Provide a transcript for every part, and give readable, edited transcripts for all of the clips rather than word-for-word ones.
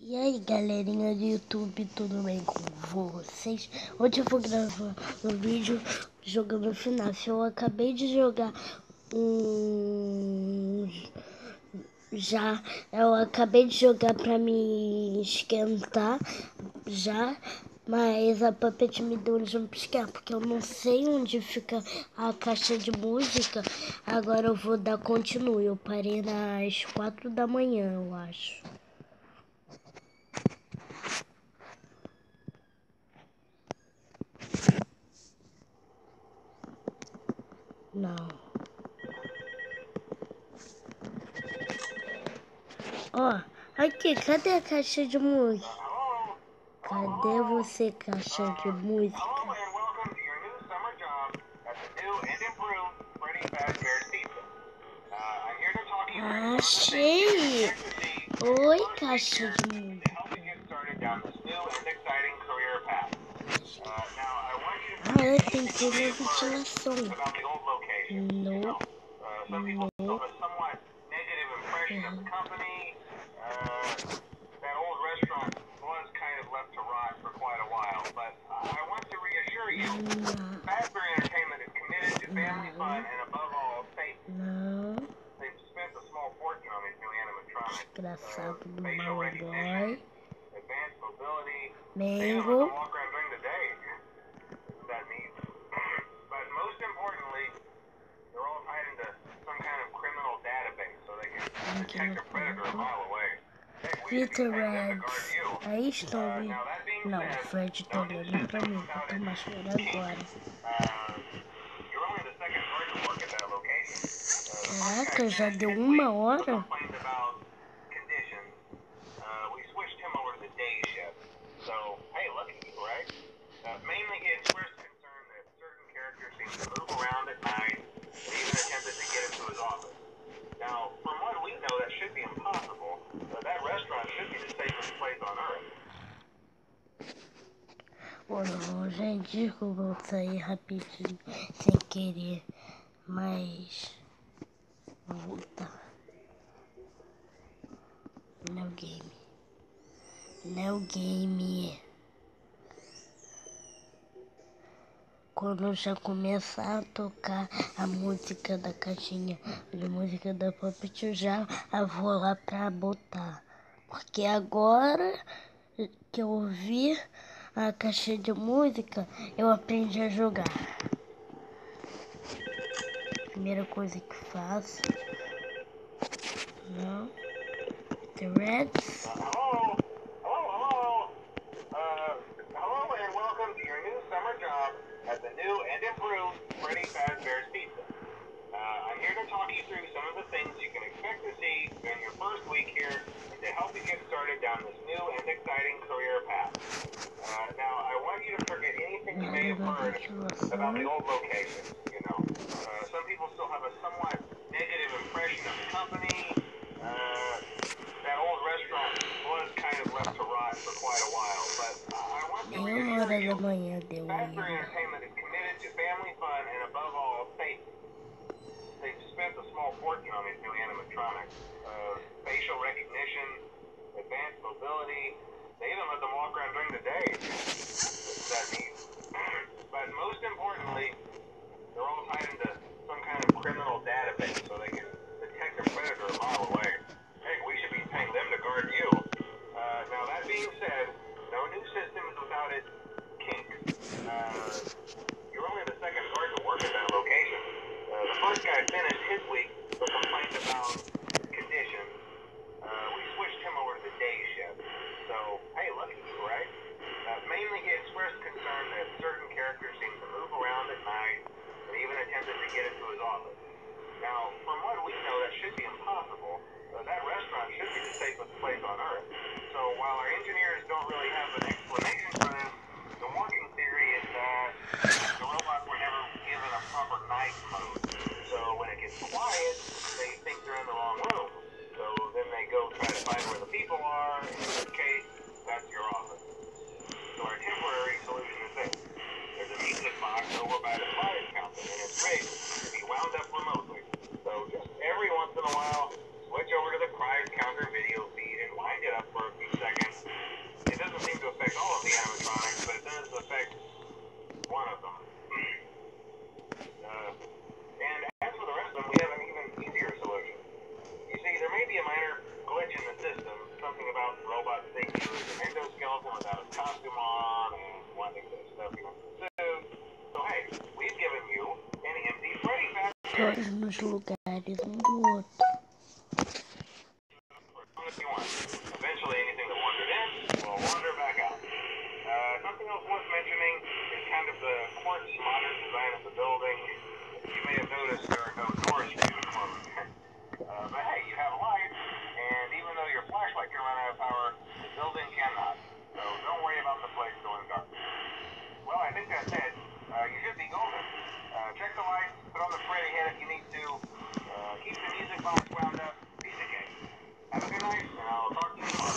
E aí galerinha do YouTube, tudo bem com vocês? Hoje eu vou gravar um vídeo jogando FNAF. Eu acabei de jogar eu acabei de jogar pra me esquentar já, mas a Puppet me deu um jumpscare porque eu não sei onde fica a caixa de música. Agora eu vou dar continue. Eu parei nas 4 da manhã, eu acho. Não. Ó, aqui, cadê a caixa de música? Cadê você, caixa de música? Achei! Oi, caixa de música. Ah, ela tem toda a ventilação. Não. Não. Não. Desgraçado do Malboy. Mango. Vitor Reds. Aí estão vindo. Não, o Fred tá olhando pra mim. Eu tô mais fora agora. Caraca, já deu 1 hora? Oh não, gente, eu vou sair rapidinho, sem querer, mas vou voltar. New game. New game. Quando já começar a tocar a música da caixinha de música da Puppet, eu já vou lá pra botar. Porque agora que eu ouvi a caixa de música, eu aprendi a jogar. Primeira coisa que faço. Não. The Reds. At the new and improved Freddy Fazbear's Pizza. I'm here to talk you through some of the things you can expect to see during your first week here and to help you get started down this new and exciting career path. Now, I want you to forget anything you may have heard about the old locations, you know. Some people still have a somewhat negative impression of the company. That old restaurant was kind of left to rot for quite a while, but I want to reassure you, Fazbear Entertainment is committed to family fun and above all, safety. They've spent a small fortune on these new animatronics. Facial recognition, advanced mobility, they even let them walk around during the day. That means. But most importantly, they're all tied into some kind of criminal database so they can detect a predator a mile away. Heck, we should be paying them to guard you. Now that being said, no new system is without its kinks. You're only the second guard to work at that location. The first guy finished his week but complained about conditions. We switched him over to the day shift. So, hey, lucky you, right? Mainly he expressed concern that certain characters seem to move around at night and even attempted to get into his office. Now, from what we know, that should be impossible. That restaurant should be the safest place on Earth. So while our engineers don't really have an explanation for this, the working theory is that the robots were never given a proper night mode. So when it gets quiet, they think they're in the wrong room. So then they go try to find where the people are, and in this case, that's your office. So our temporary solution is this. There's a music box over by the prize counter, and it's rigged to be wound up remotely. So just every once in a while, switch over to the prize counter video feed and wind it up for a few seconds. vários nos lugares um do outro. Eventually, anything that wandered in will wander back out. Something else worth mentioning is kind of the quirky modern design of the building. You may have noticed there are no doors for you to close. But hey, you have lights, and even though your flashlight can run out of power, the building cannot. So don't worry about the place going dark. Well, I think that's it. You should be golden. Check the lights, put on the spray ahead if you need to. Keep the music box wound up. Piece of cake. Have a good night, and I'll talk to you tomorrow.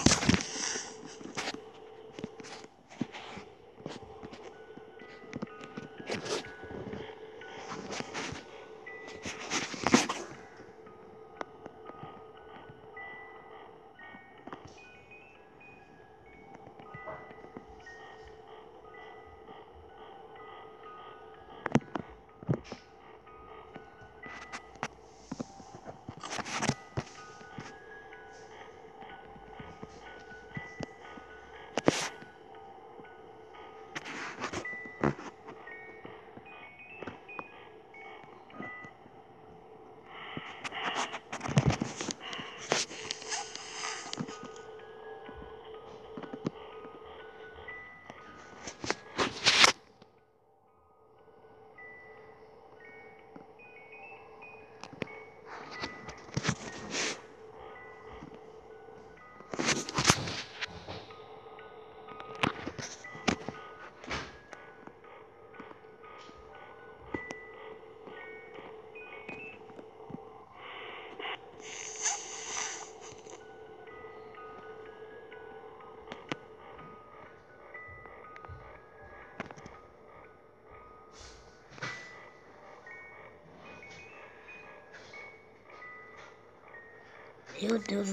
Meu Deus,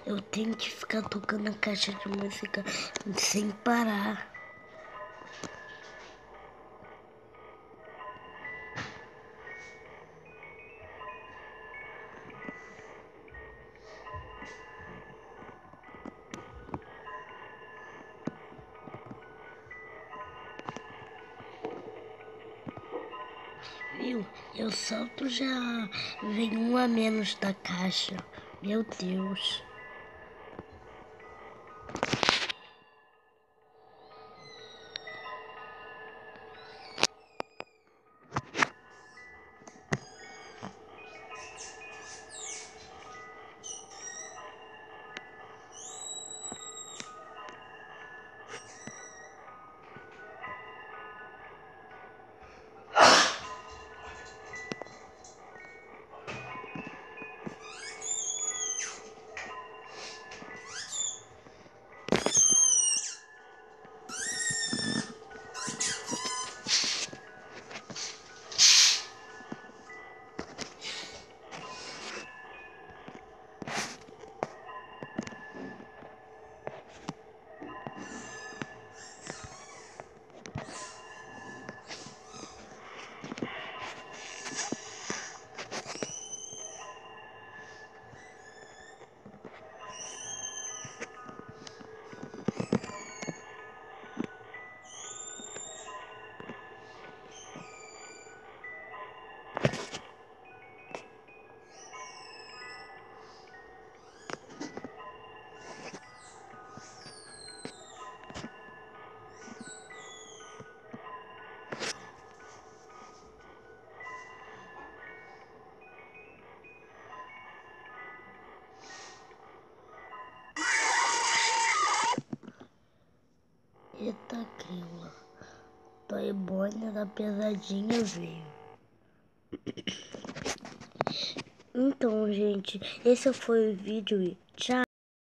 eu tenho que ficar tocando a caixa de música sem parar. Viu? Eu solto, já vem um a menos da caixa. Meu Deus. Eita, grila. Toy Bonnie da pesadinha veio. Então, gente, esse foi o vídeo e tchau.